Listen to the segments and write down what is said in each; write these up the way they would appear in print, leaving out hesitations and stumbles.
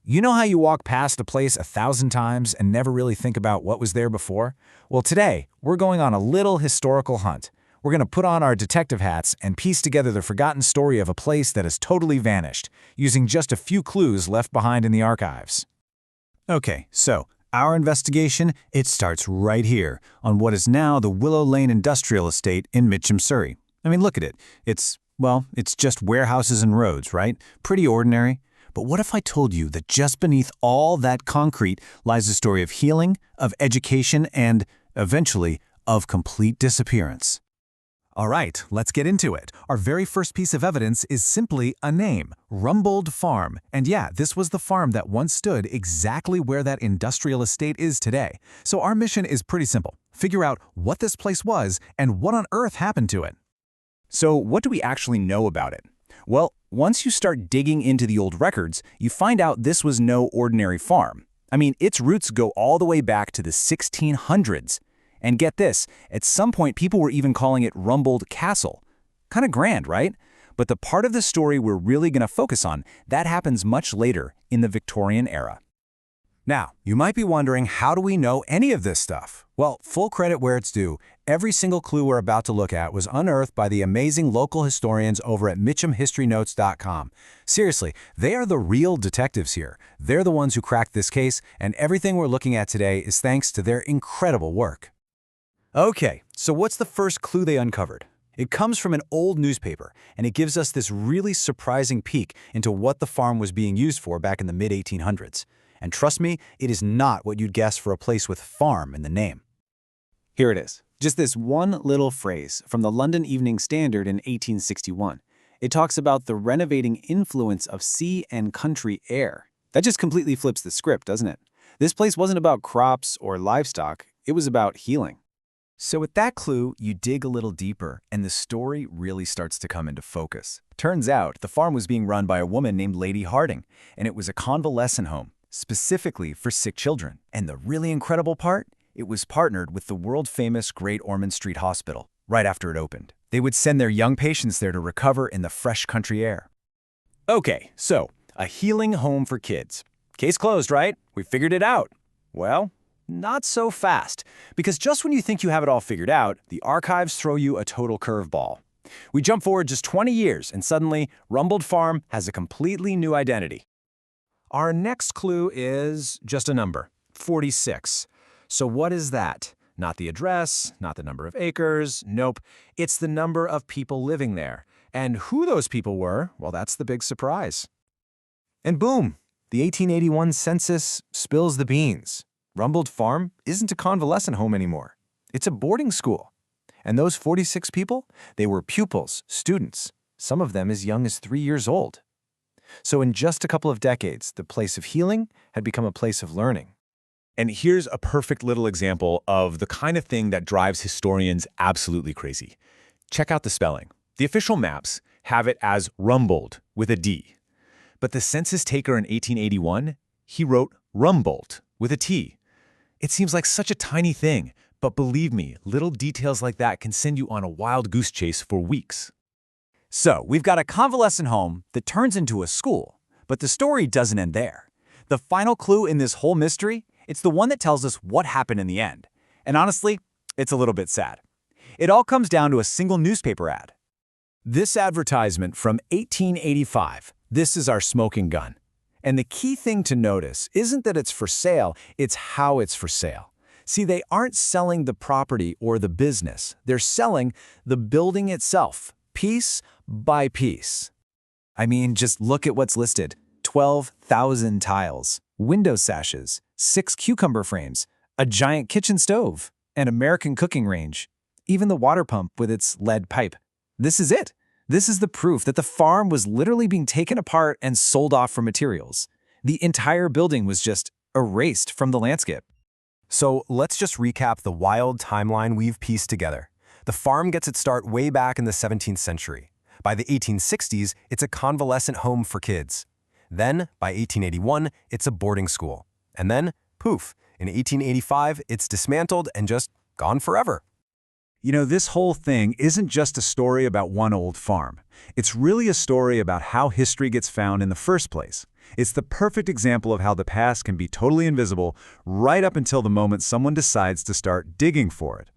You know how you walk past a place 1,000 times and never really think about what was there before? Well, today, we're going on a little historical hunt. We're going to put on our detective hats and piece together the forgotten story of a place that has totally vanished, using just a few clues left behind in the archives. Okay, so our investigation, it starts right here, on what is now the Willow Lane Industrial Estate in Mitcham, Surrey. I mean, look at it. It's just warehouses and roads, right? Pretty ordinary. But what if I told you that just beneath all that concrete lies a story of healing, of education, and, eventually, of complete disappearance? All right, let's get into it. Our very first piece of evidence is simply a name, Rumbold Farm. And yeah, this was the farm that once stood exactly where that industrial estate is today. So our mission is pretty simple. Figure out what this place was and what on earth happened to it. So what do we actually know about it? Well, once you start digging into the old records, you find out this was no ordinary farm. I mean, its roots go all the way back to the 1600s. And get this, at some point people were even calling it Rumbold Castle. Kind of grand, right? But the part of the story we're really going to focus on, that happens much later in the Victorian era. Now, you might be wondering, how do we know any of this stuff? Well, full credit where it's due. Every single clue we're about to look at was unearthed by the amazing local historians over at MitchamHistoryNotes.com. Seriously, they are the real detectives here. They're the ones who cracked this case, and everything we're looking at today is thanks to their incredible work. Okay, so what's the first clue they uncovered? It comes from an old newspaper, and it gives us this really surprising peek into what the farm was being used for back in the mid-1800s. And trust me, it is not what you'd guess for a place with farm in the name. Here it is. Just this one little phrase from the London Evening Standard in 1861. It talks about the renovating influence of sea and country air. That just completely flips the script, doesn't it? This place wasn't about crops or livestock. It was about healing. So with that clue, you dig a little deeper, and the story really starts to come into focus. Turns out, the farm was being run by a woman named Lady Harding, and it was a convalescent home, specifically for sick children. And the really incredible part? It was partnered with the world-famous Great Ormond Street Hospital right after it opened. They would send their young patients there to recover in the fresh country air. Okay, so a healing home for kids. Case closed, right? We figured it out. Well, not so fast, because just when you think you have it all figured out, the archives throw you a total curveball. We jump forward just 20 years, and suddenly, Rumbold Farm has a completely new identity. Our next clue is just a number, 46. So what is that? Not the address, not the number of acres, nope. It's the number of people living there. And who those people were, well, that's the big surprise. And boom, the 1881 census spills the beans. Rumbold Farm isn't a convalescent home anymore. It's a boarding school. And those 46 people, they were pupils, students, some of them as young as 3 years old. So in just a couple of decades, the place of healing had become a place of learning. And here's a perfect little example of the kind of thing that drives historians absolutely crazy. Check out the spelling. The official maps have it as Rumbold with a D. But the census taker in 1881, he wrote Rumbold with a T. It seems like such a tiny thing, but believe me, little details like that can send you on a wild goose chase for weeks. So, we've got a convalescent home that turns into a school, but the story doesn't end there. The final clue in this whole mystery, it's the one that tells us what happened in the end. And honestly, it's a little bit sad. It all comes down to a single newspaper ad. This advertisement from 1885, this is our smoking gun. And the key thing to notice isn't that it's for sale, it's how it's for sale. See, they aren't selling the property or the business. They're selling the building itself, piece by piece. I mean, just look at what's listed. 12,000 tiles, window sashes, 6 cucumber frames, a giant kitchen stove, an American cooking range, even the water pump with its lead pipe. This is it. This is the proof that the farm was literally being taken apart and sold off for materials. The entire building was just erased from the landscape. So let's just recap the wild timeline we've pieced together. The farm gets its start way back in the 17th century. By the 1860s, it's a convalescent home for kids. Then, by 1881, it's a boarding school. And then, poof, in 1885, it's dismantled and just gone forever. You know, this whole thing isn't just a story about one old farm. It's really a story about how history gets found in the first place. It's the perfect example of how the past can be totally invisible right up until the moment someone decides to start digging for it.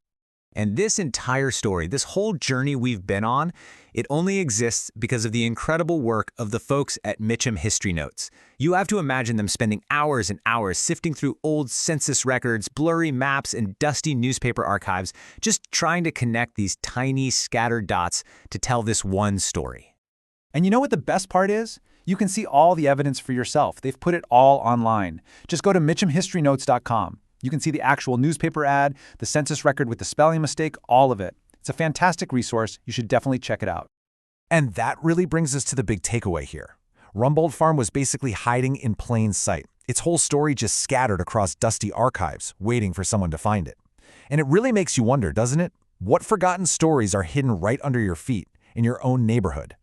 And this entire story, this whole journey we've been on, it only exists because of the incredible work of the folks at Mitcham History Notes. You have to imagine them spending hours and hours sifting through old census records, blurry maps, and dusty newspaper archives, just trying to connect these tiny, scattered dots to tell this one story. And you know what the best part is? You can see all the evidence for yourself. They've put it all online. Just go to mitchamhistorynotes.com. You can see the actual newspaper ad, the census record with the spelling mistake, all of it. It's a fantastic resource. You should definitely check it out. And that really brings us to the big takeaway here. Rumbold Farm was basically hiding in plain sight. Its whole story just scattered across dusty archives, waiting for someone to find it. And it really makes you wonder, doesn't it? What forgotten stories are hidden right under your feet, in your own neighborhood?